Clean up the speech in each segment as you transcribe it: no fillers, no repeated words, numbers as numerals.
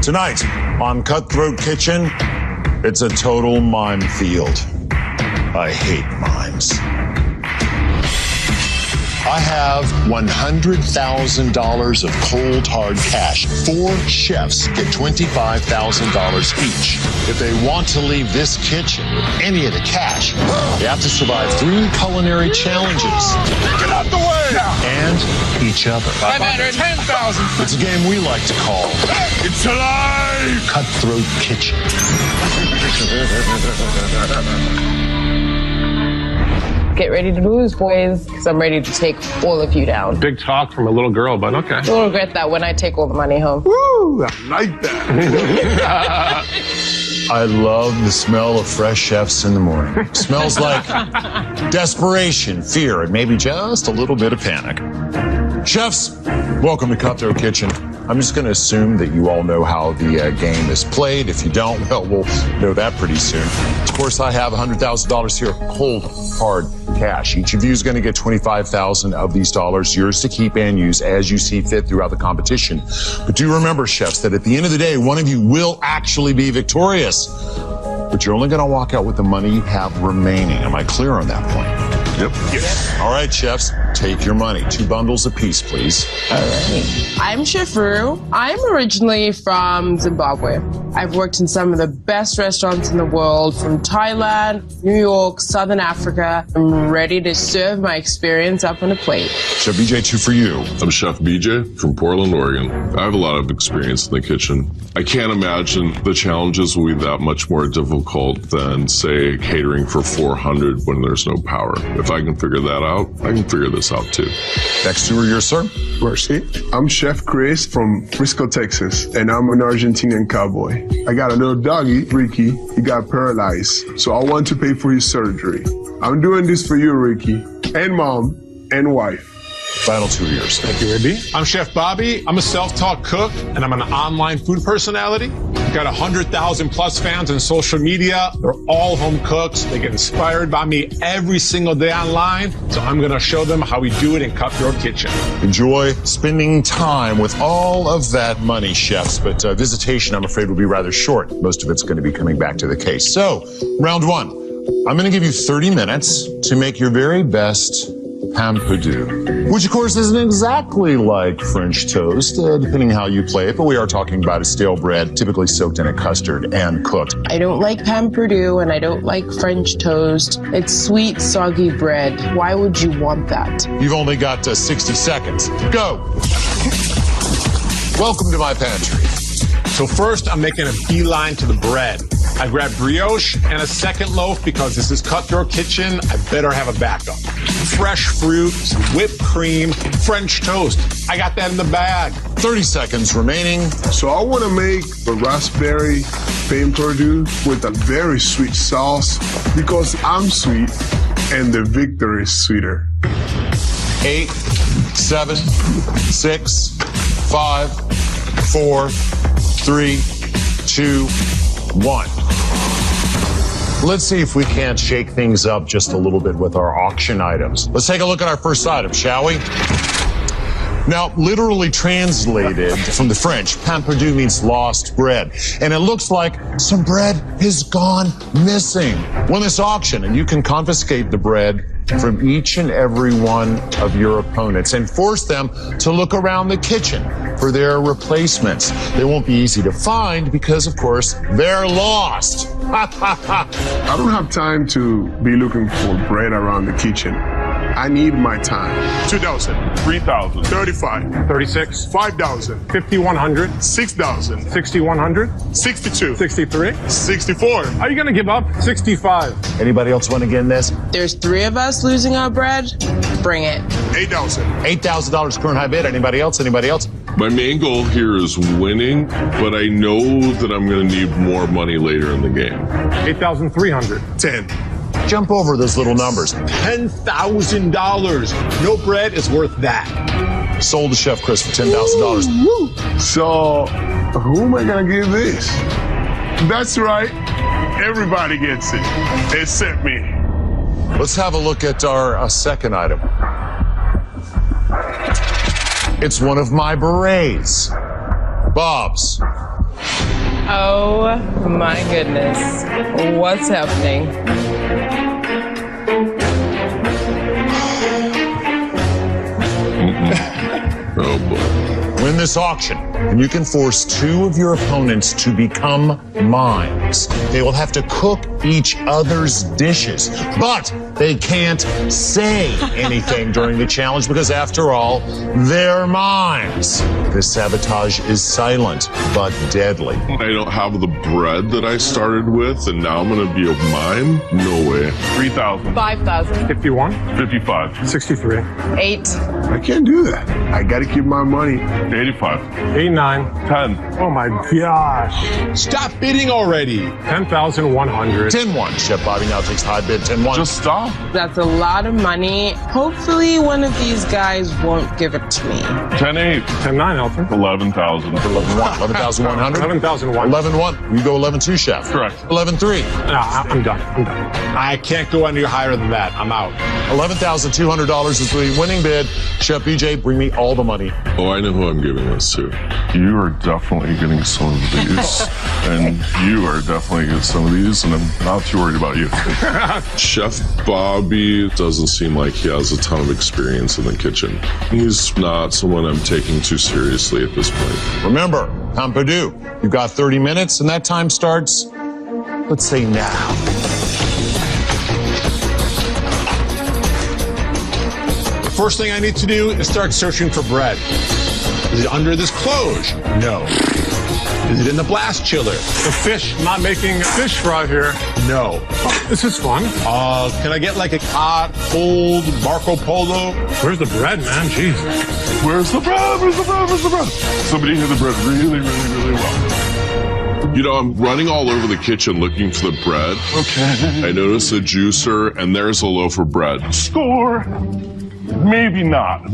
Tonight on Cutthroat Kitchen, it's a total mime field. I hate mimes. I have $100,000 of cold hard cash. 4 chefs get $25,000 each. If they want to leave this kitchen with any of the cash, they have to survive 3 culinary challenges. Get out the way! And each other. 510,000. It's a game we like to call It's alive! Cutthroat Kitchen. Get ready to lose, boys, because I'm ready to take all of you down. Big talk from a little girl, but okay. You'll regret that when I take all the money home. Woo! I like that. I love the smell of fresh chefs in the morning. Smells like desperation, fear, and maybe just a little bit of panic. Chefs, welcome to Cutthroat Kitchen. I'm just going to assume that you all know how the game is played. If you don't, well, we'll know that pretty soon. Of course, I have $100,000 here, cold, hard cash. Each of you is going to get $25,000 of these dollars, yours to keep and use as you see fit throughout the competition. But do remember, chefs, that at the end of the day, one of you will actually be victorious. But you're only going to walk out with the money you have remaining. Am I clear on that point? Yep. All right, chefs, take your money. 2 bundles apiece, please. All right. I'm Chef Rue. I'm originally from Zimbabwe. I've worked in some of the best restaurants in the world, from Thailand, New York, Southern Africa. I'm ready to serve my experience up on a plate. Chef BJ, 2 for you. I'm Chef BJ from Portland, Oregon. I have a lot of experience in the kitchen. I can't imagine the challenges will be that much more difficult than, say, catering for 400 when there's no power. If I can figure that out, I can figure this out too. Next 2 are yours, sir. Mercy. I'm Chef Cris from Frisco, Texas, and I'm an Argentinian cowboy. I got a little doggy, Ricky. He got paralyzed, so I want to pay for his surgery. I'm doing this for you, Ricky, and mom, and wife. Final 2 are yours. Thank you, Andy. I'm Chef Bobby. I'm a self-taught cook, and I'm an online food personality. I've got 100,000 plus fans on social media. They're all home cooks. They get inspired by me every single day online. So I'm going to show them how we do it in Cutthroat Kitchen. Enjoy spending time with all of that money, chefs, but visitation, I'm afraid, will be rather short. Most of it's going to be coming back to the case. So, round 1. I'm going to give you 30 minutes to make your very best pamperdou, which of course isn't exactly like French toast, depending how you play it, but we are talking about a stale bread, typically soaked in a custard and cooked. I don't like pamperdou and I don't like French toast. It's sweet, soggy bread. Why would you want that? You've only got 60 seconds. Go! Welcome to my pantry. So first, I'm making a beeline to the bread. I grabbed brioche and a second loaf because this is Cutthroat Kitchen. I better have a backup. Fresh fruit, some whipped cream, French toast. I got that in the bag. 30 seconds remaining. So I want to make a raspberry pamperdou with a very sweet sauce because I'm sweet and the victory is sweeter. 8, 7, 6, 5, 4, 3, 2, 1. Let's see if we can't shake things up just a little bit with our auction items. Let's take a look at our first item, shall we? Now, literally translated from the French, pamperdou means lost bread. And it looks like some bread has gone missing. Win this auction, and you can confiscate the bread from each and every one of your opponents and force them to look around the kitchen for their replacements. They won't be easy to find because, of course, they're lost. I don't have time to be looking for bread around the kitchen. I need my time. 2,000, 3,000, 35, 36, 5,000, 5,100, 6,000, 6,100, 62, 63. 64. Are you going to give up? 65. Anybody else want to get in this? There's 3 of us losing our bread. Bring it. 8,000. $8,000 current high bid. Anybody else? Anybody else? My main goal here is winning, but I know that I'm going to need more money later in the game. 8,300. 10. Jump over those little numbers. $10,000. No bread is worth that. Sold to Chef Cris for $10,000. So, who am I going to give this? That's right. Everybody gets it, except me. Let's have a look at our second item. It's one of my berets. Bob's. Oh my goodness. What's happening? Oh boy. Win this auction, and you can force 2 of your opponents to become mimes. They will have to cook each other's dishes, but they can't say anything during the challenge because, after all, they're mimes. This sabotage is silent but deadly. I don't have the bread that I started with, and now I'm gonna be a mime? No way. 3,000. 5,000. 51. 55. 63. 8. I can't do that. I gotta keep my money. 85. 89. 10. Oh my gosh. Stop bidding already. 10,100. 10-1. Chef Bobby now takes high bid. 10-1. Just stop. That's a lot of money. Hopefully one of these guys won't give it to me. 10-8. 10-9, Elton. 11,000. 11,100. 11,001. 11-1. You go 11-2, Chef. Correct. 11-3. No, I'm done. I can't go any higher than that. I'm out. $11,200 is the winning bid. Chef BJ, bring me all the money. Oh, I know who I'm giving this to. You are definitely getting some of these. And you are definitely getting some of these. And I'm not too worried about you. Chef Bobby doesn't seem like he has a ton of experience in the kitchen. He's not someone I'm taking too seriously at this point. Remember, Pompidou, you've got 30 minutes, and that time starts, let's say now. First thing I need to do is start searching for bread. Is it under this cloche? No. Is it in the blast chiller? The fish, not making fish fry here. No. Oh, this is fun. Can I get like a hot, cold Marco Polo? Where's the bread, man? Jeez. Where's the bread? Where's the bread? Where's the bread? Somebody hit the bread really, really, really well. You know, I'm running all over the kitchen looking for the bread. Okay. I notice a juicer, and there's a loaf of bread. Score. Maybe not.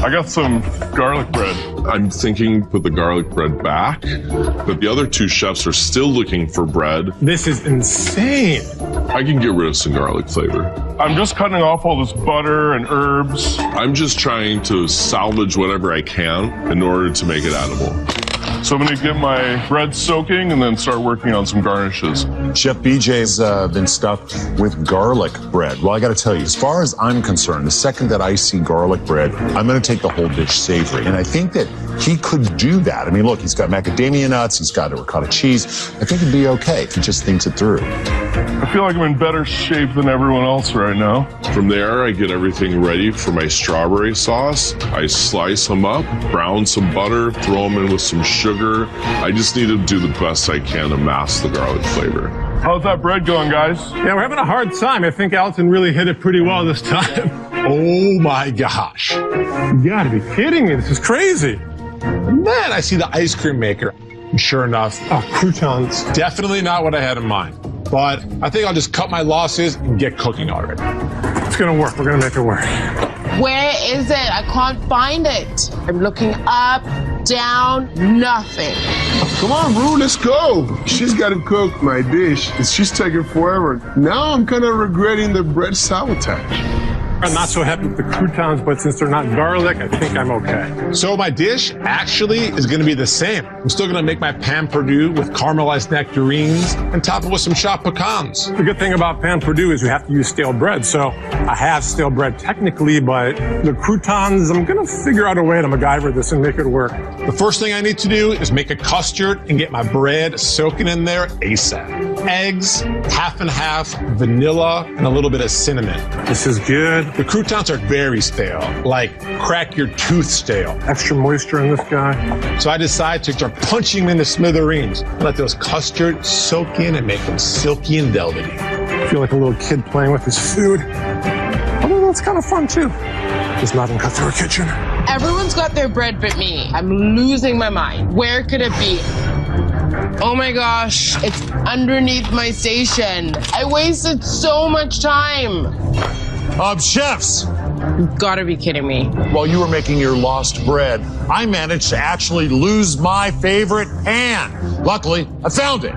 I got some garlic bread. I'm thinking put the garlic bread back, but the other 2 chefs are still looking for bread. This is insane. I can get rid of some garlic flavor. I'm just cutting off all this butter and herbs. I'm just trying to salvage whatever I can in order to make it edible. So I'm gonna get my bread soaking and then start working on some garnishes. Chef BJ's been stuffed with garlic bread. Well, I got to tell you, as far as I'm concerned, the second that I see garlic bread, I'm going to take the whole dish savory. And I think that he could do that. I mean, look, he's got macadamia nuts, he's got a ricotta cheese. I think it'd be okay if he just thinks it through. I feel like I'm in better shape than everyone else right now. From there, I get everything ready for my strawberry sauce. I slice them up, brown some butter, throw them in with some sugar. I just need to do the best I can to mask the garlic flavor. How's that bread going, guys? Yeah, we're having a hard time. I think Alton really hit it pretty well this time. Oh my gosh. You gotta be kidding me. This is crazy. And then I see the ice cream maker. And sure enough, croutons. Definitely not what I had in mind. But I think I'll just cut my losses and get cooking already. It's gonna work. We're gonna make it work. Where is it? I can't find it. I'm looking up, down, nothing. Come on, Rue, let's go. She's got to cook my dish. She's taking forever. Now I'm kind of regretting the bread sabotage. I'm not so happy with the croutons, but since they're not garlic, I think I'm okay. So my dish actually is going to be the same. I'm still going to make my pan perdue with caramelized nectarines and top it with some chopped pecans. The good thing about pan perdue is you have to use stale bread. So I have stale bread technically, but the croutons, I'm going to figure out a way to MacGyver this and make it work. The first thing I need to do is make a custard and get my bread soaking in there ASAP. Eggs, half and half, vanilla, and a little bit of cinnamon. This is good. The croutons are very stale, like crack your tooth stale. Extra moisture in this guy. So I decide to start punching them into smithereens. Let those custard soak in and make them silky and velvety. I feel like a little kid playing with his food. Although that's kind of fun too. Just not in Cutthroat Kitchen. Everyone's got their bread but me. I'm losing my mind. Where could it be? Oh my gosh, it's underneath my station. I wasted so much time. Chefs, You've got to be kidding me. while you were making your lost bread, I managed to actually lose my favorite pan. Luckily, I found it.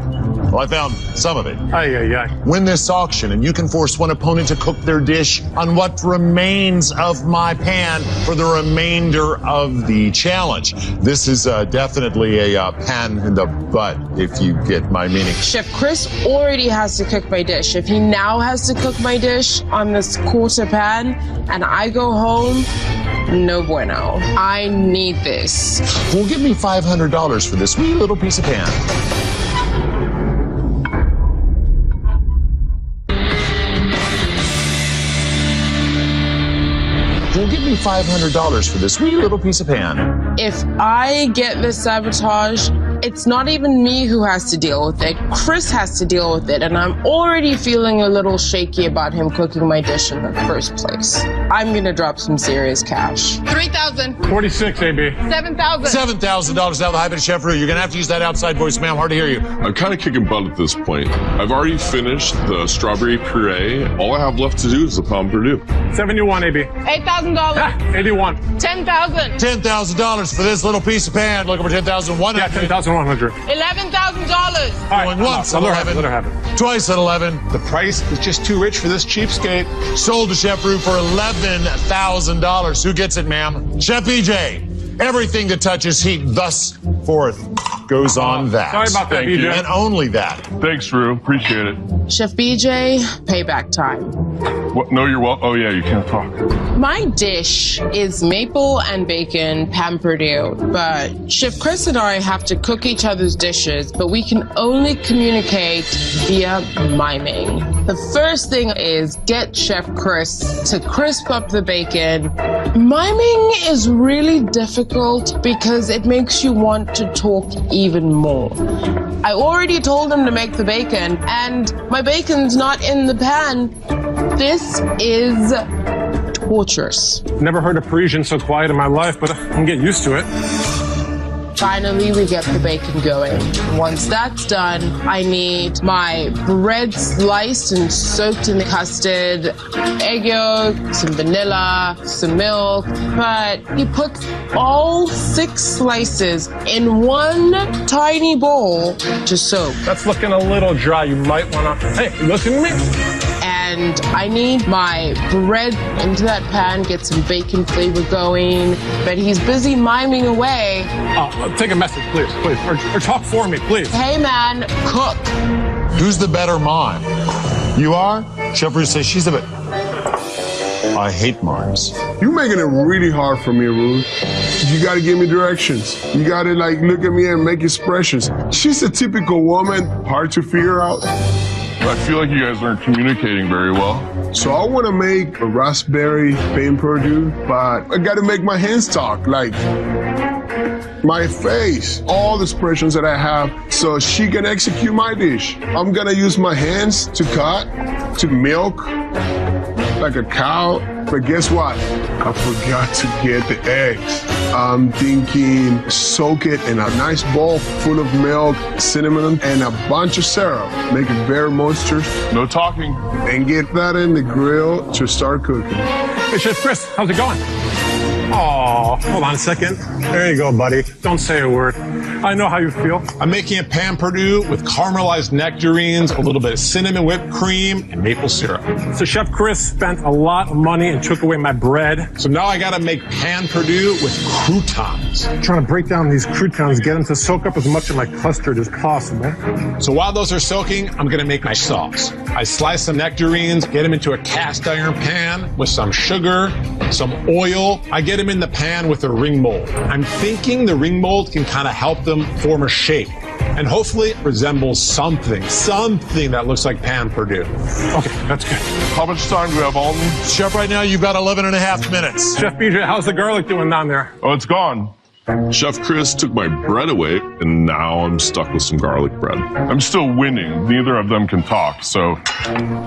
Well, I found some of it. Ay. Win this auction, and you can force one opponent to cook their dish on what remains of my pan for the remainder of the challenge. This is definitely a pan in the butt, if you get my meaning. Chef Cris already has to cook my dish. If he now has to cook my dish on this quarter pan and I go home, no bueno. I need this. Well, give me $500 for this wee little piece of pan. Well, give me $500 for this wee little piece of pan. If I get this sabotage, it's not even me who has to deal with it. Cris has to deal with it, and I'm already feeling a little shaky about him cooking my dish in the first place. I'm gonna drop some serious cash. 3,000. 46, AB. 7,000. $7,000 now the high bid Chef Rue. You're gonna have to use that outside voice, ma'am. Hard to hear you. I'm kind of kicking butt at this point. I've already finished the strawberry puree. All I have left to do is the pomme perdue. 71, AB. $8,000. 81. 10,000. $10,000 for this little piece of pan. Looking for 10,100. Yeah, 10,100. $11,000. All Going once at let 11. her have it. Twice at 11. The price is just too rich for this cheapskate. Sold to Chef Rue for $11,000. Who gets it, ma'am? Chef BJ. Everything that touches heat thus forth goes on that. Sorry about that, Thank you. BJ. And only that. Thanks, Rue. Appreciate it. Chef BJ, payback time. What? No, you're welcome. Oh, yeah, you can't talk. My dish is maple and bacon pan perdue, but Chef Cris and I have to cook each other's dishes, but we can only communicate via miming. The first thing is get Chef Cris to crisp up the bacon. Miming is really difficult because it makes you want to talk even more. I already told him to make the bacon, and my bacon's not in the pan. This is torturous. Never heard a Parisian so quiet in my life, but I'm getting used to it. Finally, we get the bacon going. Once that's done, I need my bread sliced and soaked in the custard, egg yolk, some vanilla, some milk. But he puts all 6 slices in one tiny bowl to soak. That's looking a little dry. You might want to... Hey, you listen to me? And I need my bread into that pan, get some bacon flavor going. But he's busy miming away. Take a message, please. Or talk for me, please. Hey man, cook. Who's the better mime? You are? Chef Rue says she's a bit. I hate mimes. You're making it really hard for me, Rue. You gotta give me directions. You gotta look at me and make expressions. She's a typical woman, hard to figure out. I feel like you guys aren't communicating very well. So I wanna make a raspberry pan perdue, but I gotta make my hands talk, my face, all the expressions that I have, so she can execute my dish. I'm gonna use my hands to cut, to milk, like a cow. But guess what? I forgot to get the eggs. I'm thinking soak it in a nice bowl full of milk, cinnamon, and a bunch of syrup. Make it very moisture. No talking. And get that in the grill to start cooking. Hey, Chef Cris, how's it going? Oh, hold on a second. There you go, buddy. Don't say a word. I know how you feel. I'm making a pan perdue with caramelized nectarines, a little bit of cinnamon whipped cream, and maple syrup. So Chef Cris spent a lot of money and took away my bread. So now I gotta make pan perdue with croutons. I'm trying to break down these croutons, get them to soak up as much of my custard as possible. So while those are soaking, I'm gonna make my sauce. I slice some nectarines, get them into a cast iron pan with some sugar, some oil. I get them in the pan with a ring mold. I'm thinking the ring mold can kind of help them form a shape and hopefully it resembles something that looks like pan perdue. Okay, that's good. How much time do we have, Alton? Chef, right now you've got 11 and a half minutes. Chef BJ, how's the garlic doing down there? Oh, it's gone. Chef Cris took my bread away, and now I'm stuck with some garlic bread. I'm still winning. Neither of them can talk, so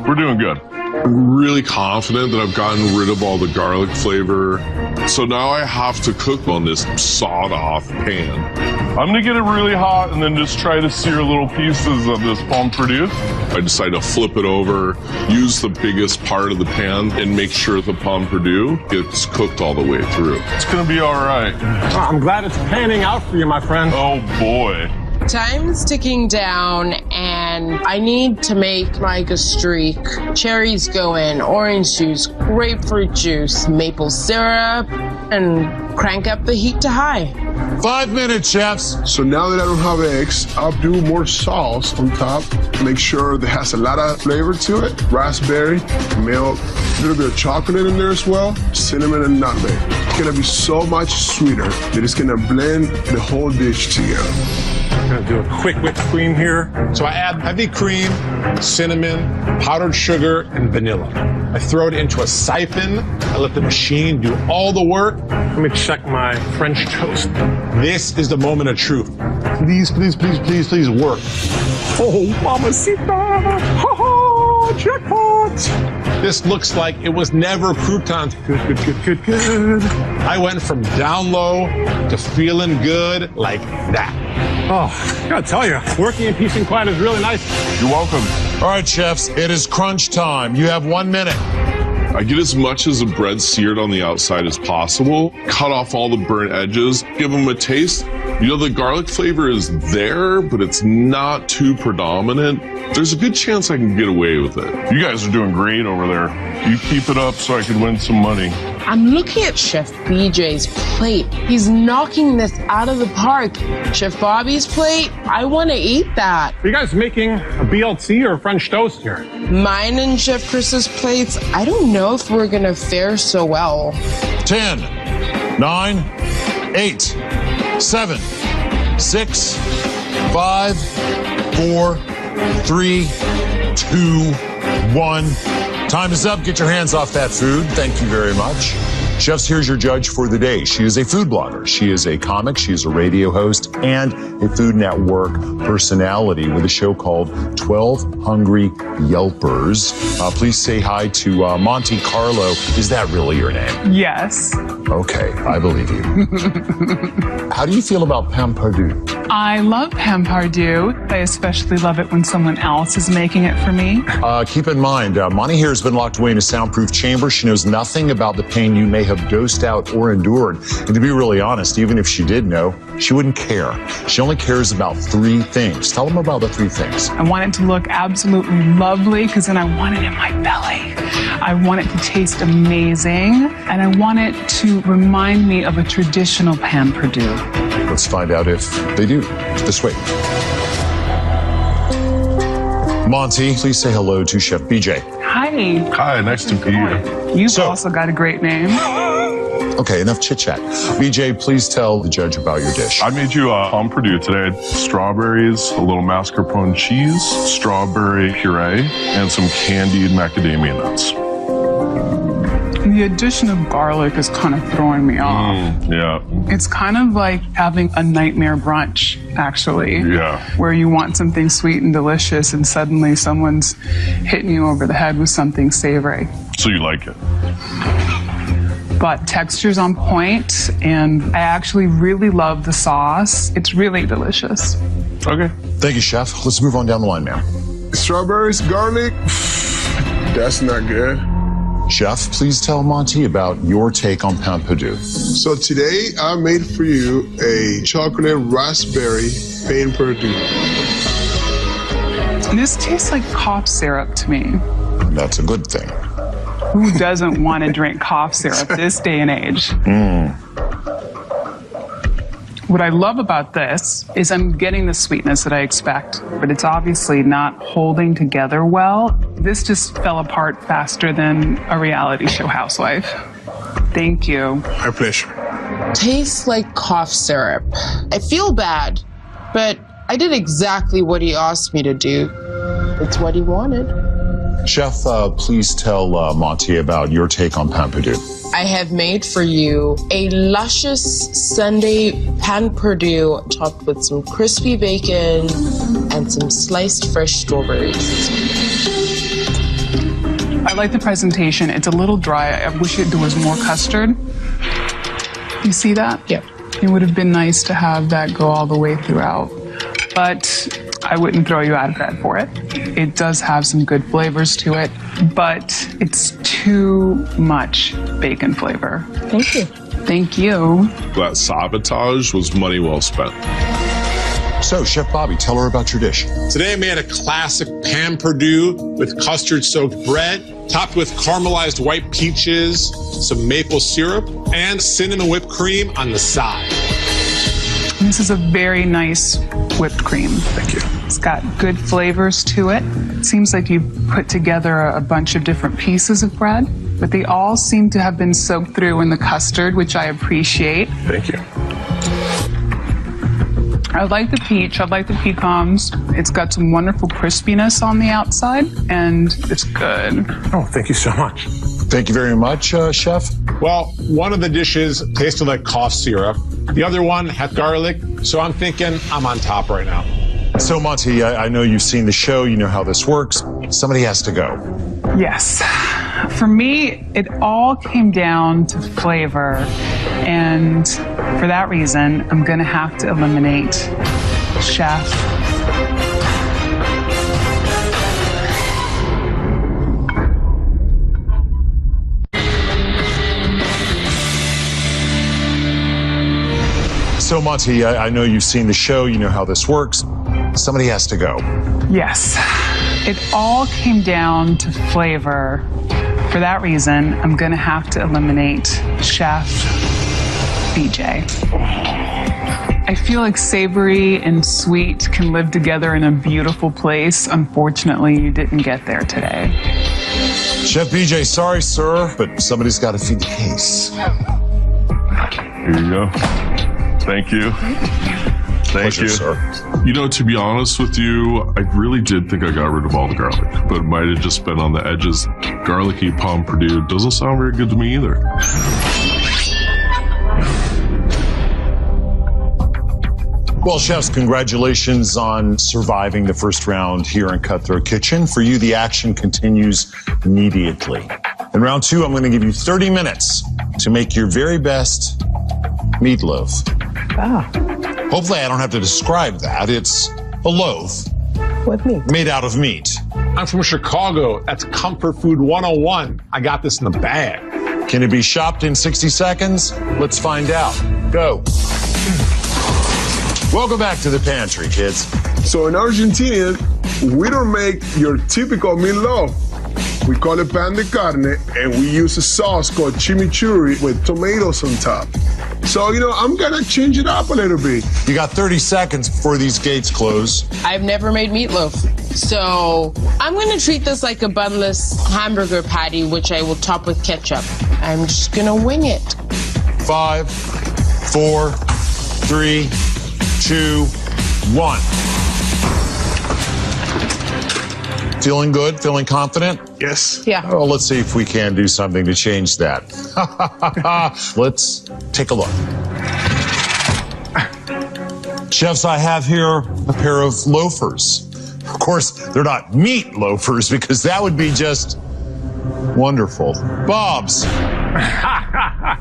we're doing good. I'm really confident that I've gotten rid of all the garlic flavor. So now I have to cook on this sawed-off pan. I'm gonna get it really hot and then just try to sear little pieces of this pomme perdue. I decide to flip it over, use the biggest part of the pan, and make sure the pomme perdue gets cooked all the way through. It's gonna be all right. I'm glad it's panning out for you, my friend. Oh boy. Time's ticking down, and I need to make like a streak. Cherries go in, orange juice, grapefruit juice, maple syrup, and crank up the heat to high. 5 minutes, chefs. So now that I don't have eggs, I'll do more sauce on top. Make sure that has a lot of flavor to it. Raspberry, milk, a little bit of chocolate in there as well, cinnamon and nutmeg. It's gonna be so much sweeter that it's gonna blend the whole dish together. I'm gonna do a quick whipped cream here. So I add heavy cream, cinnamon, powdered sugar, and vanilla. I throw it into a siphon. I let the machine do all the work. Let me check my French toast. This is the moment of truth. Please, please, please, please, please work. Oh, mamacita! Ha ha! Jackpot! This looks like it was never croutons. Good, good, good, good, good. I went from down low to feeling good like that. Oh, I gotta tell you, working in peace and quiet is really nice. You're welcome. All right, chefs, it is crunch time. You have 1 minute. I get as much as the bread seared on the outside as possible, cut off all the burnt edges, give them a taste. You know, the garlic flavor is there, but it's not too predominant. There's a good chance I can get away with it. You guys are doing great over there. You keep it up so I can win some money. I'm looking at Chef BJ's plate. He's knocking this out of the park. Chef Bobby's plate, I want to eat that. Are you guys making a BLT or a French toast here? Mine and Chef Chris's plates, I don't know if we're going to fare so well. 10, 9, 8, 7, 6, 5, 4, 3, 2, 1. Time is up. Get your hands off that food. Thank you very much. Chefs, here's your judge for the day. She is a food blogger. She is a comic. She is a radio host and a Food Network personality with a show called 12 Hungry Yelpers. Please say hi to Monte Carlo. Is that really your name? Yes. Okay, I believe you. How do you feel about Pam Pardue? I love Pam Pardue. I especially love it when someone else is making it for me. Keep in mind, Monty here has been locked away in a soundproof chamber. She knows nothing about the pain you may have dosed out or endured. And to be really honest, even if she did know, she wouldn't care. She only cares about 3 things. Tell them about the 3 things. I want it to look absolutely lovely because then I want it in my belly. I want it to taste amazing, and I want it to remind me of a traditional Pam Pardue. Let's find out if they do. This way. Monty, please say hello to Chef BJ. Hi. Hi, nice to meet you. You've also got a great name. Okay, enough chit-chat. BJ, please tell the judge about your dish. I made you a Pam Pardue today. Strawberries, a little mascarpone cheese, strawberry puree, and some candied macadamia nuts. The addition of garlic is kind of throwing me off. Yeah. It's kind of like having a nightmare brunch, actually. Yeah. Where you want something sweet and delicious, and suddenly someone's hitting you over the head with something savory. So you like it? But texture's on point, and I actually really love the sauce. It's really delicious. Okay. Thank you, Chef. Let's move on down the line, ma'am. Strawberries, garlic, that's not good. Chef, please tell Monty about your take on Pam Pardue. So today I made for you a chocolate raspberry Pam Pardue. This tastes like cough syrup to me. That's a good thing. Who doesn't want to drink cough syrup this day and age? What I love about this is I'm getting the sweetness that I expect, but it's obviously not holding together well. This just fell apart faster than a reality show housewife. Thank you. My pleasure. Tastes like cough syrup. I feel bad, but I did exactly what he asked me to do. It's what he wanted. Chef, please tell Monty about your take on Pam Pardue. I have made for you a luscious Sunday Pam Pardue topped with some crispy bacon and some sliced fresh strawberries. I like the presentation. It's a little dry. I wish there was more custard. You see that? Yep. It would have been nice to have that go all the way throughout. But I wouldn't throw you out of bed for it. It does have some good flavors to it, but it's too much bacon flavor. Thank you. Thank you. That sabotage was money well spent. So, Chef Bobby, tell her about your dish. Today I made a classic pan perdue with custard-soaked bread, topped with caramelized white peaches, some maple syrup, and cinnamon whipped cream on the side. This is a very nice whipped cream. Thank you. It's got good flavors to it. It seems like you've put together a bunch of different pieces of bread, but they all seem to have been soaked through in the custard, which I appreciate. Thank you. I like the peach, I like the pecans. It's got some wonderful crispiness on the outside, and it's good. Oh, thank you so much. Thank you very much, Chef. Well, one of the dishes tasted like cough syrup. The other one had garlic, so I'm thinking I'm on top right now. So, Monty, I know you've seen the show. You know how this works. Somebody has to go. Yes. For me, it all came down to flavor. And for that reason, I'm going to have to eliminate Chef. So, Monty, I know you've seen the show. You know how this works. Somebody has to go. Yes. It all came down to flavor. For that reason, I'm going to have to eliminate Chef BJ. I feel like savory and sweet can live together in a beautiful place. Unfortunately, you didn't get there today. Chef BJ, sorry, sir, but somebody's got to feed the case. Here you go. Thank you. Thank Pleasure, you. Sir. You know, to be honest with you, I really did think I got rid of all the garlic, but it might have just been on the edges. Garlicky pan perdue doesn't sound very good to me either. Well, chefs, congratulations on surviving the first round here in Cutthroat Kitchen. For you, the action continues immediately. In round two, I'm going to give you 30 minutes to make your very best meatloaf. Ah, Hopefully, I don't have to describe that. It's a loaf with me. made out of meat. I'm from Chicago. That's comfort food 101. I got this in the bag. Can it be shopped in 60 seconds? Let's find out. Go. Welcome back to the pantry, kids. So in Argentina, we don't make your typical meatloaf. We call it pan de carne, and we use a sauce called chimichurri with tomatoes on top. So, I'm gonna change it up a little bit. You got 30 seconds before these gates close. I've never made meatloaf, so I'm going to treat this like a bunless hamburger patty, which I will top with ketchup. I'm just going to wing it. 5, 4, 3, 2, 1. Feeling good? Feeling confident? Yes. Yeah. Oh, let's see if we can do something to change that. Let's take a look. Chefs, I have here a pair of loafers. Of course, they're not meat loafers because that would be just wonderful. Bob's. My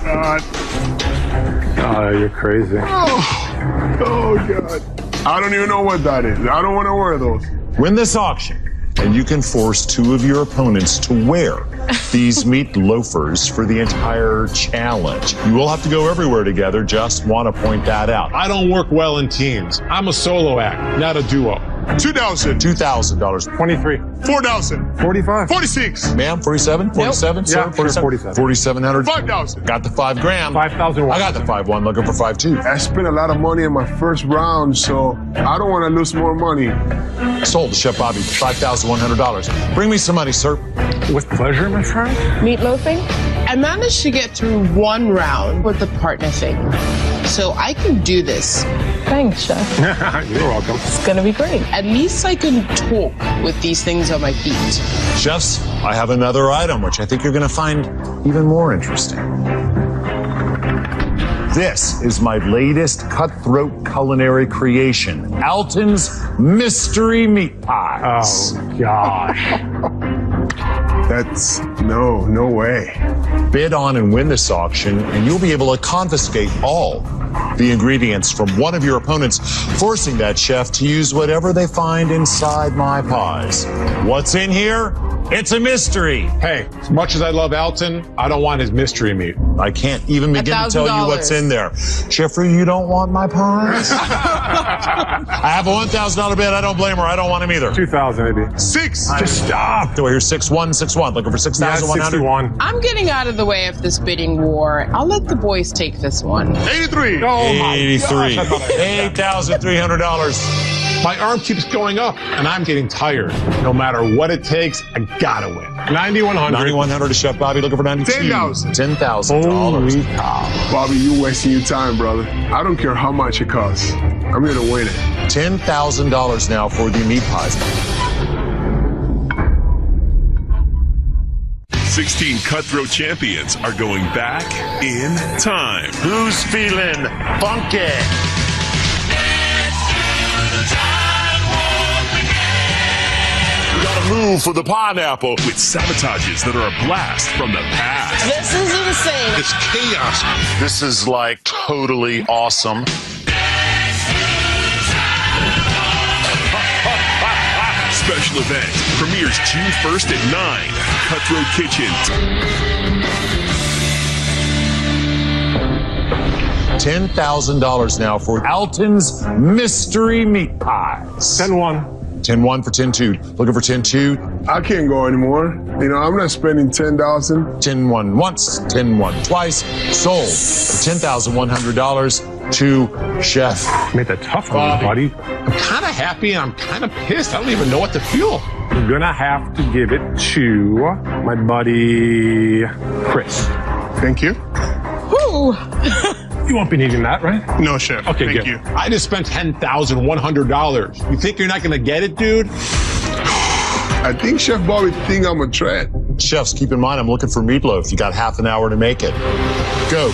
God. Oh, you're crazy. Oh, God. I don't even know what that is. I don't want to wear those. Win this auction, and you can force 2 of your opponents to wear these meat loafers for the entire challenge. You will have to go everywhere together. Just want to point that out. I don't work well in teams. I'm a solo act, not a duo. $2,000. $2,000. 23. $4,000. 45. 46. Ma'am, 47? 47? Sir, Yeah, sure, 47. 4,700. 5,000. Got the $5 grand. 5,000. I got the 5-1, looking for 5-2. I spent a lot of money in my first round, so I don't want to lose more money. Sold to Chef Bobby, $5,100. Bring me some money, sir. With pleasure, my friend. Meatloafing? I managed to get through 1 round with the partner thing, so I can do this. Thanks, Chef. You're welcome. It's gonna be great. At least I can talk with these things on my feet. Chefs, I have another item which I think you're going to find even more interesting. This is my latest cutthroat culinary creation, Alton's Mystery Meat Pies. Oh, gosh. That's no way. Bid on and win this auction, and you'll be able to confiscate all the ingredients from one of your opponents, forcing that chef to use whatever they find inside my pies. What's in here? It's a mystery. Hey, as much as I love Alton, I don't want his mystery meat. I can't even begin to tell you what's in there. Sheffer, you don't want my pies? I have a $1,000 bid. I don't blame her. I don't want him either. 2,000 maybe. 6. Just stop. Do I hear 6,161? Looking for 6,100? 61. I'm getting out of the way of this bidding war. I'll let the boys take this one. 83. Oh my 83. gosh. $8,300. My arm keeps going up, and I'm getting tired. No matter what it takes, I gotta win. 9,100. 9,100 to Chef Bobby. Looking for 92. 10,000. $10,000. Bobby, you're wasting your time, brother. I don't care how much it costs. I'm here to win it. $10,000 now for the meat pies. 16 Cutthroat champions are going back in time. Who's feeling funky? We gotta move for the pineapple with sabotages that are a blast from the past. This is insane. It's chaos. This is like totally awesome. Special event premieres June 1st at 9. Cutthroat Kitchen. $10,000 now for Alton's mystery meat pies. 10-1. 10-1 for 10-2. Looking for 10-2. I can't go anymore. You know, I'm not spending 10,000. 10-1 once, 10-1 twice. Sold for $10,100 to Chef. Made that tough one, buddy. I'm kind of happy and I'm kind of pissed. I don't even know what to feel. I'm gonna have to give it to my buddy Chris. Thank you. Whew. You won't be needing that, right? No, Chef. Okay, Thank good. you. I just spent $10,100. You think you're not gonna get it, dude? I think Chef Bobby think I'm a threat. Chefs, keep in mind, I'm looking for meatloaf. You got half an hour to make it. Go.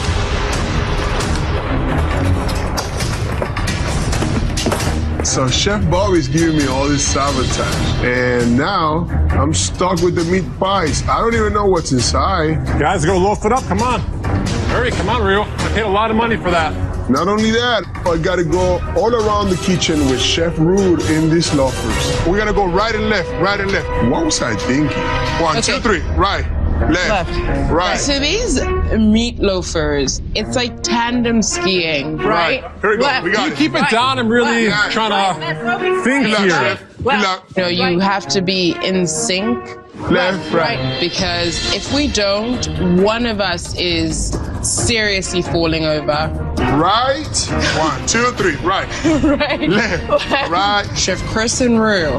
So Chef Bobby's giving me all this sabotage. And now I'm stuck with the meat pies. I don't even know what's inside. Guys, go loaf it up. Come on. Hurry, come on, Rio. I paid a lot of money for that. Not only that, I gotta go all around the kitchen with Chef Rude in these loafers. We're gonna go right and left, right and left. What was I thinking? 1, 2, 3. Right, left, right. So these meat loafers, it's like tandem skiing, right? Here we go. Left. We got You it. keep it down. I'm really Left. trying to think Relax, here. Chef. Relax. You know, you have to be in sync. Left, right. Because if we don't, one of us is seriously falling over. Right. 1, 2, 3. Right. Right. Left. Right. Chef Cris and Rue,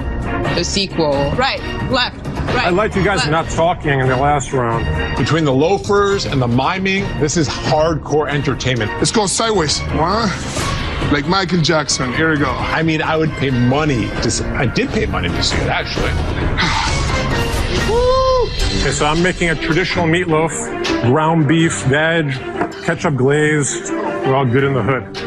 the sequel. Right, left, right. I like you guys not talking in the last round. Between the loafers and the miming, this is hardcore entertainment. Let's go sideways. 1. Like Michael Jackson. Here we go. I mean, I would pay money I did pay money to see it, actually. Okay, so I'm making a traditional meatloaf, ground beef, veg, ketchup glaze. We're all good in the hood.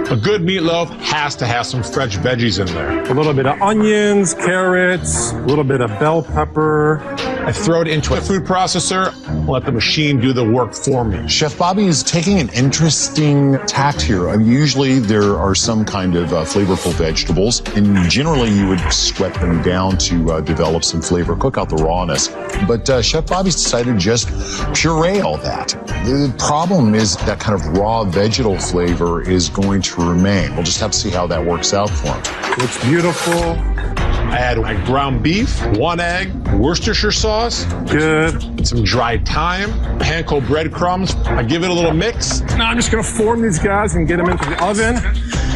A good meatloaf has to have some fresh veggies in there. A little bit of onions, carrots, a little bit of bell pepper. I throw it into a food processor, let the machine do the work for me. Chef Bobby is taking an interesting tact here. I mean, usually there are some kind of flavorful vegetables, and generally you would sweat them down to develop some flavor, cook out the rawness. But Chef Bobby's decided to just puree all that. The problem is that kind of raw vegetal flavor is going to remain. We'll just have to see how that works out for him. Looks beautiful. I add my ground beef, 1 egg, Worcestershire sauce, good, and some dried thyme, panko breadcrumbs. I give it a little mix. Now I'm just gonna form these guys and get them into the oven.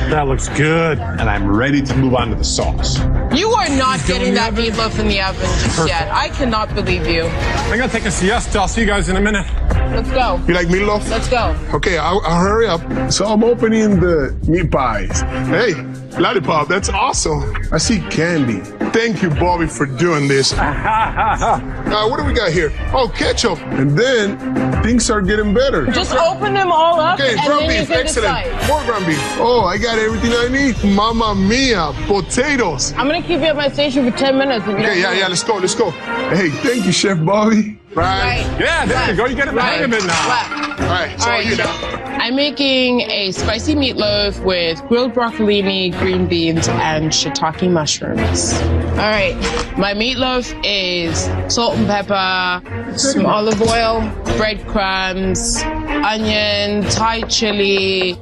That looks good. And I'm ready to move on to the sauce. You are not getting that meatloaf in the oven just yet. I cannot believe you. I'm gonna take a siesta. I'll see you guys in a minute. Let's go. You like meatloaf? Let's go. Okay, I'll hurry up. So I'm opening the meat pies. Hey, lollipop, that's awesome. I see candy. Thank you, Bobby, for doing this. What do we got here? Oh, ketchup. And then things are getting better. Just open them all up Okay, and ground then you beef, can excellent. decide. More ground beef. Oh, I got everything I need. Mamma mia, potatoes. I'm gonna keep you at my station for 10 minutes. If you Okay, don't yeah, let's go. Hey, thank you, Chef Bobby. Right. Yeah, there you go. You get in the hang of it now. All right, so you know. I'm making a spicy meatloaf with grilled broccolini, green beans, and shiitake mushrooms. All right, my meatloaf is salt and pepper, some olive oil, breadcrumbs, onion, Thai chili,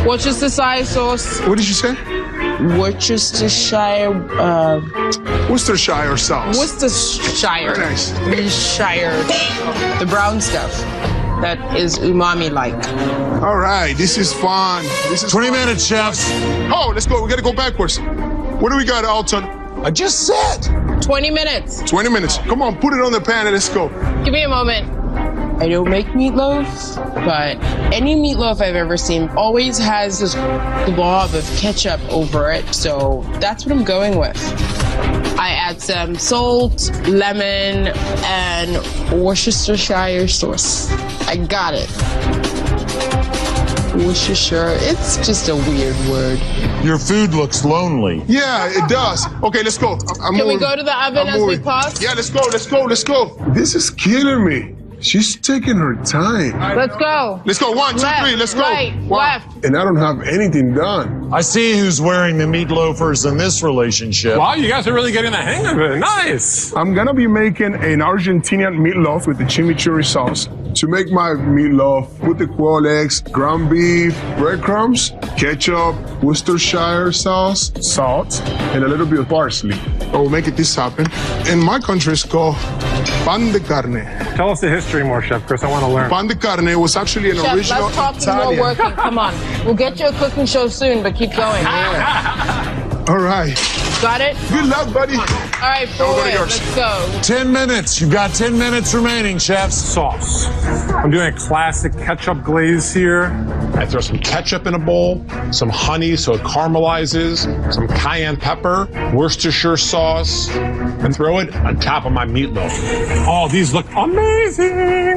Worcestershire sauce. What did you say? Worcestershire. Worcestershire sauce. Worcestershire. Very nice. Worcestershire. The brown stuff that is umami-like. All right, this is fun. This is 20 minutes, chefs. Oh, let's go. We got to go backwards. What do we got, Alton? I just said. 20 minutes. 20 minutes. Come on, put it on the pan and let's go. Give me a moment. I don't make meatloaf, but any meatloaf I've ever seen always has this glob of ketchup over it, so that's what I'm going with. I add some salt, lemon, and Worcestershire sauce. I got it. Worcestershire, it's just a weird word. Your food looks lonely. Yeah, it does. Okay, let's go. Can we go to the oven as we pause? Yeah, let's go, let's go, let's go. This is killing me. She's taking her time. Let's go. Let's go. 1, 2, 3. Let's go. Right, left. And I don't have anything done. I see who's wearing the meatloafers in this relationship. Wow, you guys are really getting the hang of it. Nice. I'm gonna be making an Argentinian meatloaf with the chimichurri sauce. To make my meatloaf, put the quail eggs, ground beef, breadcrumbs, ketchup, Worcestershire sauce, salt, and a little bit of parsley. I will make this happen. In my country, it's called pan de carne. Tell us the history more, Chef Chris. I want to learn. Pan de carne was actually an Chef, original let's talk Italian. more working. Come on. We'll get you a cooking show soon, but keep going. All right. Got it? Good luck, buddy. All right, forward. Let's go. 10 minutes. You've got 10 minutes remaining, chefs. Sauce. I'm doing a classic ketchup glaze here. I throw some ketchup in a bowl, some honey so it caramelizes, some cayenne pepper, Worcestershire sauce, and throw it on top of my meatloaf. Oh, these look amazing.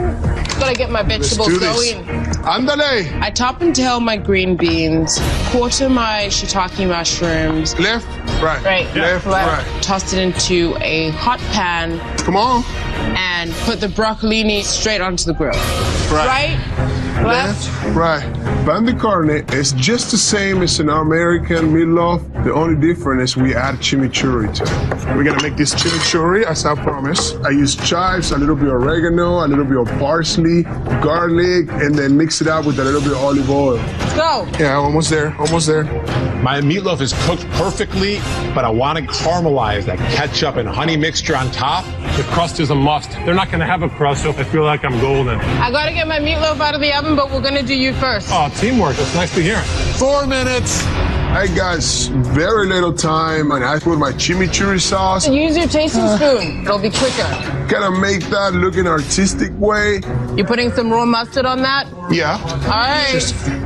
Gotta get my vegetables going. Andale. I top and tail my green beans, quarter my shiitake mushrooms. Left, right. Right, left, right. Toss it into a hot pan. Come on. And put the broccolini straight onto the grill. Right, left, right. Pan de carne is just the same as an American meatloaf. The only difference is we add chimichurri to it. We're gonna make this chimichurri as I promised. I use chives, a little bit of oregano, a little bit of parsley, garlic, and then mix it up with a little bit of olive oil. Let's go. Yeah, almost there, almost there. My meatloaf is cooked perfectly, but I want to caramelize that ketchup and honey mixture on top. The crust is a must. They're not going to have a crust, so I feel like I'm golden. I gotta get my meatloaf out of the oven, but we're gonna do you first. Oh, teamwork. That's nice to hear. 4 minutes. I got very little time, and I put my chimichurri sauce. Use your tasting spoon. It'll be quicker. Gotta make that look an artistic way. You putting some raw mustard on that? Yeah. All right.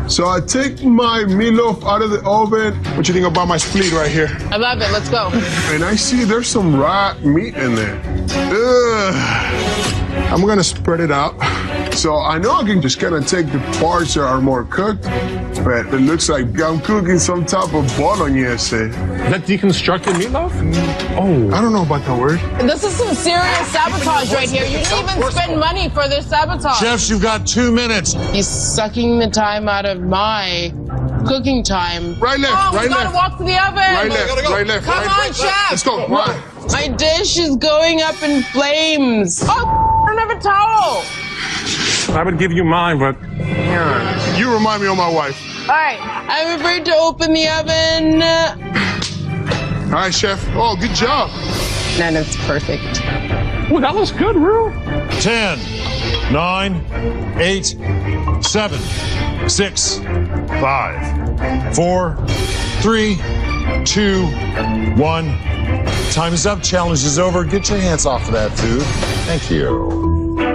So I take my meatloaf out of the oven. What you think about my split right here? I love it. Let's go. And I see there's some raw meat in there. Ugh. I'm gonna spread it out. So I know I can just kind of take the parts that are more cooked, but it looks like I'm cooking some type of bolognese. Is that deconstructed meatloaf? Oh. I don't know about that word. This is some serious sabotage right here. You didn't even spend money for this sabotage. Chefs, you've got 2 minutes. He's sucking the time out of my cooking time. Right, left, oh, right, we gotta left. walk to the oven. Right, left, right, left. Come right, on, right, chef. Let's go. Right. My dish is going up in flames. Oh, I don't have a towel. I would give you mine, but... You remind me of my wife. All right, I'm afraid to open the oven. All right, chef. Oh, good job. No, that's perfect. Oh, that looks good, Rue. 10, 9, 8, 7, 6, 5, 4, 3, 2, 1. Time is up. Challenge is over. Get your hands off of that food. Thank you.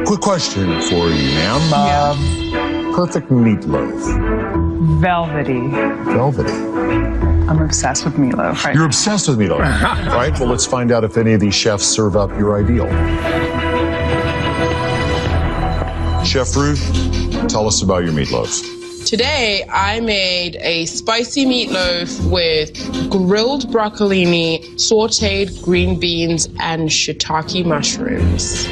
Quick question for you, ma'am. Perfect meatloaf. Velvety. Velvety. I'm obsessed with meatloaf. Right? You're obsessed with meatloaf, right? Well, let's find out if any of these chefs serve up your ideal. Chef Ruth, tell us about your meatloaf. Today, I made a spicy meatloaf with grilled broccolini, sauteed green beans, and shiitake mushrooms.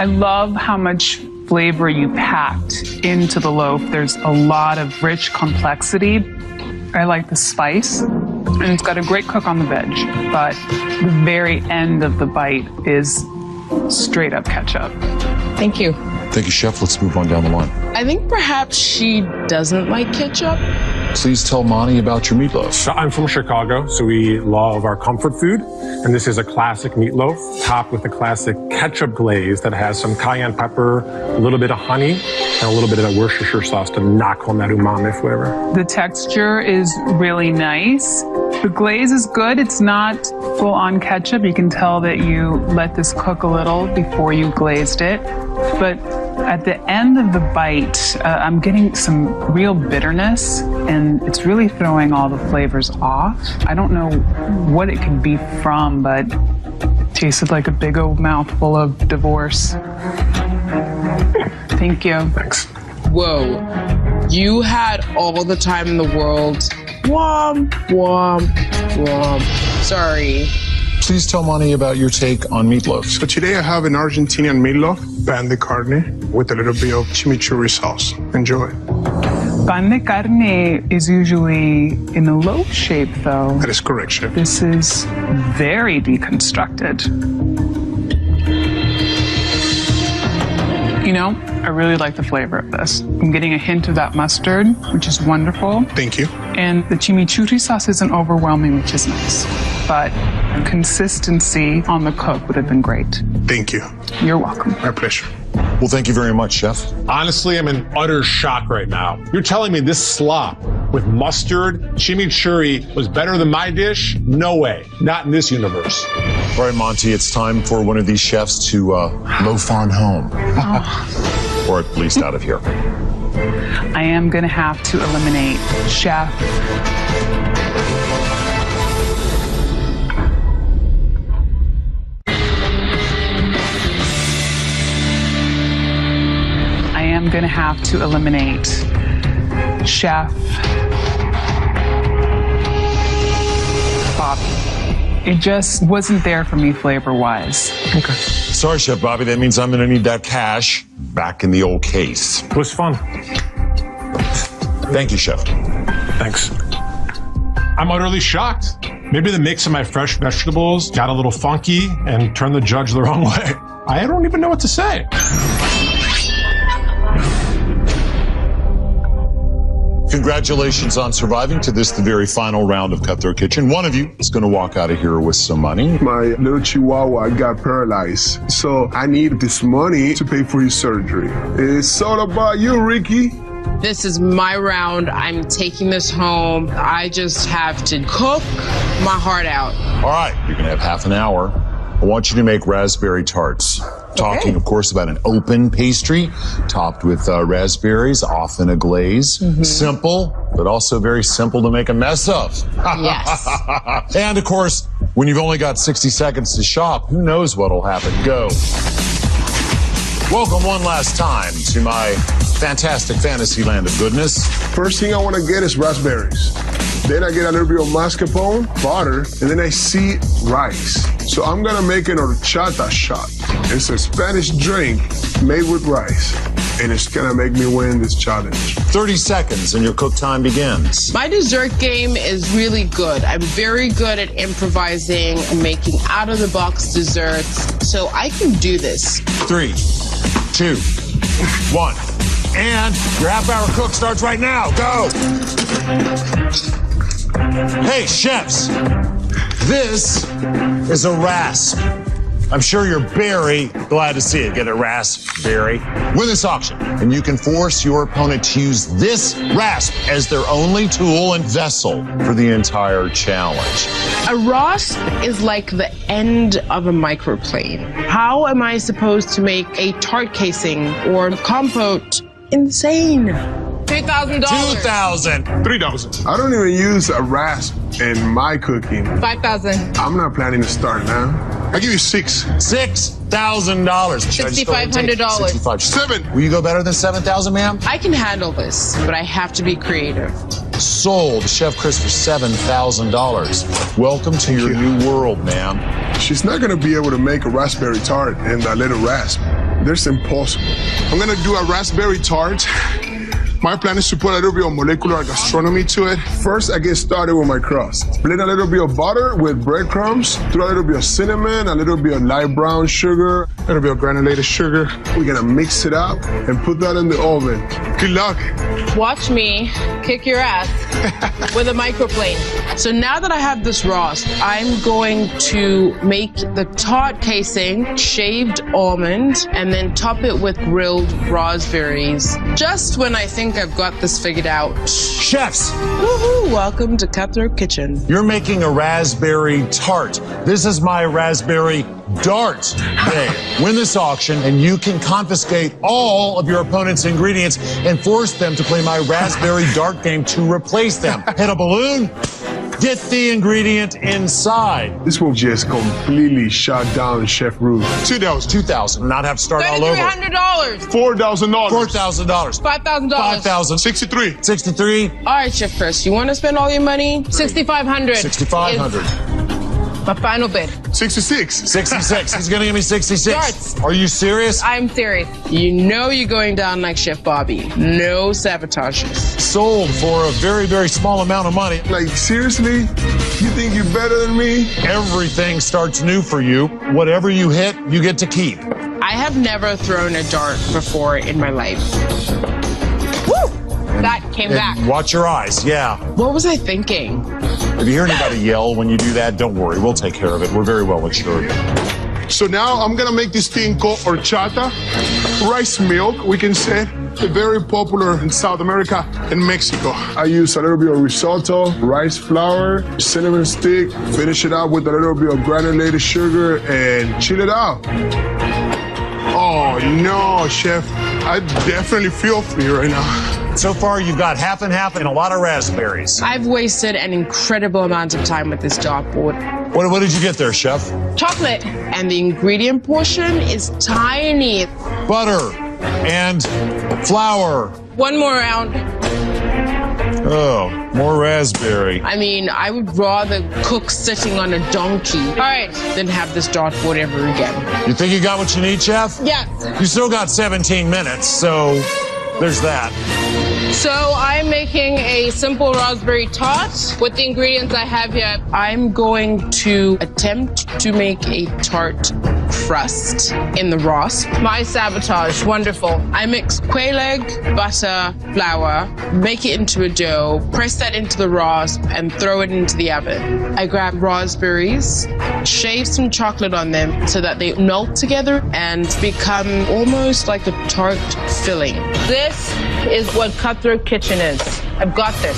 I love how much flavor you packed into the loaf. There's a lot of rich complexity. I like the spice, and it's got a great cook on the veg, but the very end of the bite is straight up ketchup. Thank you. Thank you, Chef. Let's move on down the line. I think perhaps she doesn't like ketchup. Please tell Monty about your meatloaf. So I'm from Chicago, so we love our comfort food. And this is a classic meatloaf topped with a classic ketchup glaze that has some cayenne pepper, a little bit of honey, and a little bit of that Worcestershire sauce to knock home that umami flavor. The texture is really nice. The glaze is good. It's not full-on ketchup. You can tell that you let this cook a little before you glazed it. But at the end of the bite, I'm getting some real bitterness, and it's really throwing all the flavors off. I don't know what it could be from, but it tasted like a big old mouthful of divorce. Thank you. Thanks. Whoa. You had all the time in the world. Womp, womp, womp. Sorry. Please tell Monty about your take on meatloaf. So today I have an Argentinian meatloaf, pan de carne, with a little bit of chimichurri sauce. Enjoy. Pan de carne is usually in a loaf shape, though. That is correct, Chef. This is very deconstructed. You know, I really like the flavor of this. I'm getting a hint of that mustard, which is wonderful. Thank you. And the chimichurri sauce isn't overwhelming, which is nice. But consistency on the cook would have been great. Thank you. You're welcome. My pleasure. Well, thank you very much, Chef. Honestly, I'm in utter shock right now. You're telling me this slop with mustard, chimichurri was better than my dish? No way. Not in this universe. All right, Monty, it's time for one of these chefs to loaf on home. Or at least out of here. I am going to have to eliminate Chef. I'm going to have to eliminate Chef Bobby. It just wasn't there for me flavor-wise. Okay. Sorry, Chef Bobby. That means I'm going to need that cash back in the old case. It was fun. Thank you, Chef. Thanks. I'm utterly shocked. Maybe the mix of my fresh vegetables got a little funky and turned the judge the wrong way. I don't even know what to say. Congratulations on surviving to this, the very final round of Cutthroat Kitchen. One of you is going to walk out of here with some money. My little chihuahua got paralyzed, so I need this money to pay for his surgery. It's all about you, Ricky. This is my round. I'm taking this home. I just have to cook my heart out. All right, you're going to have half an hour. I want you to make raspberry tarts. Talking, of course, about an open pastry topped with raspberries, often a glaze. Simple, but also very simple to make a mess of. Yes. And, of course, when you've only got 60 seconds to shop, who knows what'll happen. Go. Welcome one last time to my fantastic fantasy land of goodness. First thing I want to get is raspberries. Then I get a little bit of mascarpone, butter, and then I see rice. So I'm gonna make an horchata shot. It's a Spanish drink made with rice. And it's gonna make me win this challenge. 30 seconds and your cook time begins. My dessert game is really good. I'm very good at improvising and making out-of-the-box desserts. So I can do this. 3, 2, 1. And your half-hour cook starts right now. Go! Hey, chefs, this is a rasp. I'm sure you're very glad to see it. Get a raspberry. Win this auction, and you can force your opponent to use this rasp as their only tool and vessel for the entire challenge. A rasp is like the end of a microplane. How am I supposed to make a tart casing or compote? Insane. $3,000. $2,000. $3,000. I don't even use a rasp in my cooking. $5,000. I'm not planning to start now. I give you $6,000. $6,500. $7,000. Will you go better than $7,000, ma'am? I can handle this, but I have to be creative. Sold Chef Cris for $7,000. Welcome to your new world, ma'am. She's not gonna be able to make a raspberry tart in that little rasp. That's impossible. I'm gonna do a raspberry tart. My plan is to put a little bit of molecular gastronomy to it. First, I get started with my crust. Blend a little bit of butter with breadcrumbs, throw a little bit of cinnamon, a little bit of light brown sugar, a little bit of granulated sugar. We're gonna mix it up and put that in the oven. Good luck. Watch me kick your ass with a microplane. So now that I have this roast, I'm going to make the tart casing, shaved almond, and then top it with grilled raspberries. Just when I think I've got this figured out. Chefs! Woohoo! Welcome to Cutthroat Kitchen. You're making a raspberry tart. This is my raspberry dart day. Win this auction and you can confiscate all of your opponent's ingredients and force them to play my raspberry dart game to replace them. Hit a balloon, get the ingredient inside. This will just completely shut down Chef Rue. $2,000. Not have to start all over. $3,300. $4,000. $4,000. $5,000. $5,000. 63. 63. All right, Chef Chris, you want to spend all your money? $6,500. 6,500. My final bid. 66. 66. He's gonna give me 66. Darts. Are you serious? I'm serious. You know you're going down like Chef Bobby. No sabotages. Sold for a very, very small amount of money. Like, seriously? You think you're better than me? Everything starts new for you. Whatever you hit, you get to keep. I have never thrown a dart before in my life. That came back. Watch your eyes, yeah. What was I thinking? If you hear anybody yell when you do that, don't worry. We'll take care of it. We're very well insured. So now I'm gonna make this thing called horchata, rice milk, we can say. Very popular in South America and Mexico. I use a little bit of risotto, rice flour, cinnamon stick, finish it out with a little bit of granulated sugar and chill it out. Oh no, Chef, I definitely feel for you right now. So far, you've got half and half and a lot of raspberries. I've wasted an incredible amount of time with this dartboard. What did you get there, Chef? Chocolate. And the ingredient portion is tiny. Butter and flour. One more round. Oh, more raspberry. I mean, I would rather cook sitting on a donkey than have this dartboard ever again. You think you got what you need, Chef? Yes. You still got 17 minutes, so there's that. So I'm making a simple raspberry tart with the ingredients I have here. I'm going to attempt to make a tart crust in the rasp. My sabotage, wonderful. I mix quail egg, butter, flour, make it into a dough, press that into the rasp, and throw it into the oven. I grab raspberries, shave some chocolate on them so that they melt together and become almost like a tart filling. This is what Cutthroat Kitchen is. I've got this.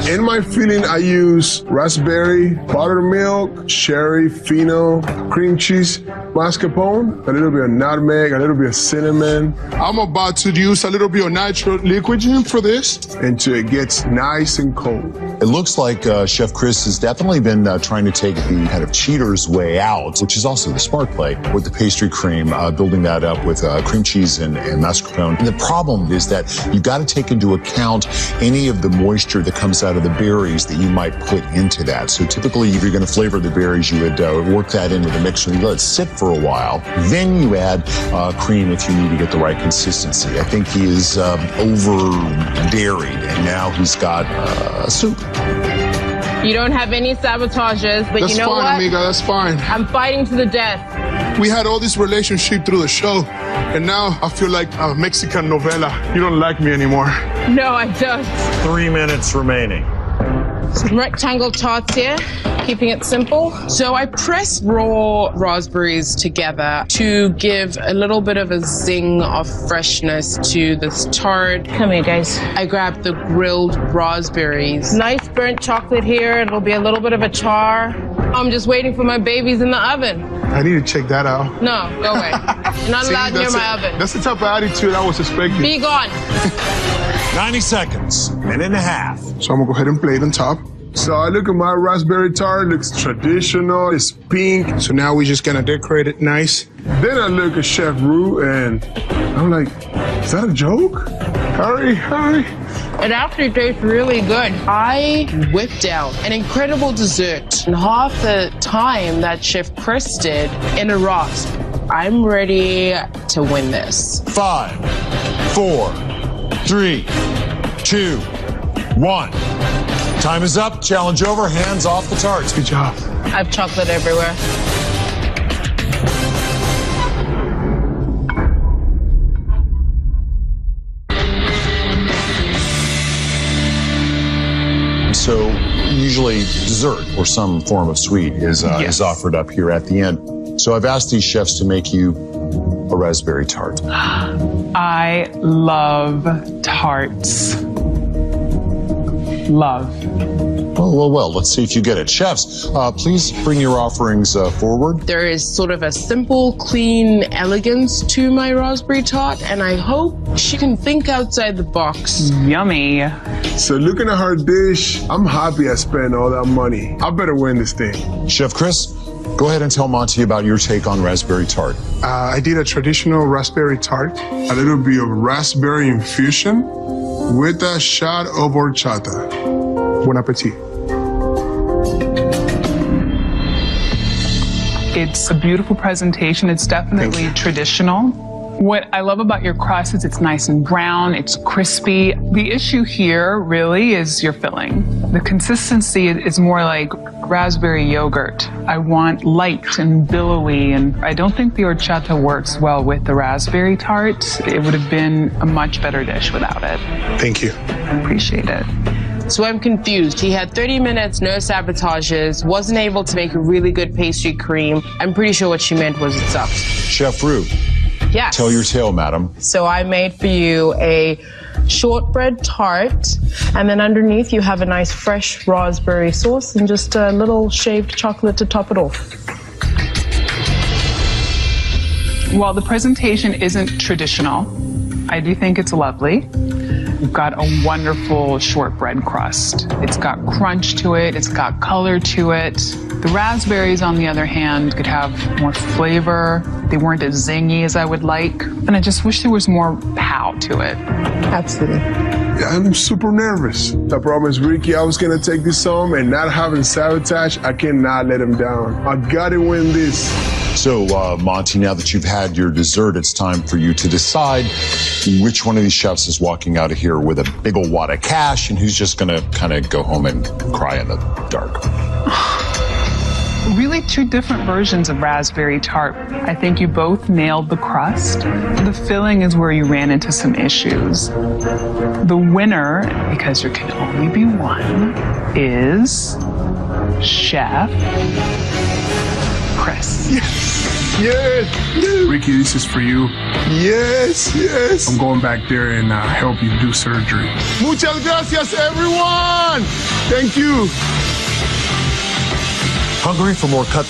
In my filling, I use raspberry, buttermilk, sherry, fino, cream cheese, mascarpone, a little bit of nutmeg, a little bit of cinnamon. I'm about to use a little bit of nitro liquid gin for this until it gets nice and cold. It looks like Chef Cris has definitely been trying to take the kind of cheater's way out, which is also the smart play with the pastry cream, building that up with cream cheese and mascarpone. And the problem is that you've got to take into account any of the moisture that comes out of the berries that you might put into that. So typically, if you're going to flavor the berries, you would work that into the mixer and let it sit for a while. Then you add cream if you need to get the right consistency. I think he is over-dairied, and now he's got soup. You don't have any sabotages, but That's you know fine, what? amiga, that's fine. I'm fighting to the death. We had all this relationship through the show, and now I feel like a Mexican novela. You don't like me anymore. No, I don't. 3 minutes remaining. Some rectangle tarts here, keeping it simple. So I press raw raspberries together to give a little bit of a zing of freshness to this tart. Come here, guys. I grab the grilled raspberries. Nice burnt chocolate here. It'll be a little bit of a char. I'm just waiting for my babies in the oven. I need to check that out. No, go away. You're not allowed near my oven. That's the type of attitude I was expecting. Be gone. 90 seconds, minute and a half. So I'm gonna go ahead and plate it on top. So I look at my raspberry tart, it looks traditional, it's pink. So now we're just gonna decorate it nice. Then I look at Chef Rue and I'm like, is that a joke? Hurry, hurry. It actually tastes really good. I whipped out an incredible dessert in half the time that Chef Cris did in a rasp. I'm ready to win this. 5, 4, 3, 2, 1. Time is up. Challenge over. Hands off the tarts. Good job. I have chocolate everywhere. So usually dessert or some form of sweet is offered up here at the end. So I've asked these chefs to make you a raspberry tart. I love tarts. Love. Well, let's see if you get it. Chefs, please bring your offerings forward. There is sort of a simple, clean elegance to my raspberry tart, and I hope she can think outside the box. Yummy. So looking at her dish, I'm happy I spent all that money. I better win this thing. Chef Cris, go ahead and tell Monty about your take on raspberry tart. I did a traditional raspberry tart, a little bit of raspberry infusion with a shot of horchata. Bon appetit. It's a beautiful presentation. It's definitely traditional. What I love about your crust is it's nice and brown, it's crispy. The issue here really is your filling. The consistency is more like raspberry yogurt. I want light and billowy, and I don't think the horchata works well with the raspberry tart. It would have been a much better dish without it. Thank you. I appreciate it. So I'm confused. He had 30 minutes, no sabotages, wasn't able to make a really good pastry cream. I'm pretty sure what she meant was it sucked. Chef Rue, Yes. tell your tale, madam. So I made for you a shortbread tart, and then underneath you have a nice fresh raspberry sauce and just a little shaved chocolate to top it off. While the presentation isn't traditional, I do think it's lovely. You've got a wonderful shortbread crust. It's got crunch to it, it's got color to it. The raspberries, on the other hand, could have more flavor. They weren't as zingy as I would like. And I just wish there was more pow to it. Absolutely. Yeah, I'm super nervous. I promised Ricky I was gonna take this home, and not having sabotage, I cannot let him down. I gotta win this. So, Monty, now that you've had your dessert, it's time for you to decide which one of these chefs is walking out of here with a big old wad of cash and who's just gonna kind of go home and cry in the dark. Really two different versions of raspberry tart. I think you both nailed the crust. The filling is where you ran into some issues. The winner, because there can only be one, is Chef Cris. Yes. Ricky, this is for you. Yes. I'm going back there and help you do surgery. Muchas gracias, everyone. Thank you. Hungry for more Cutthroat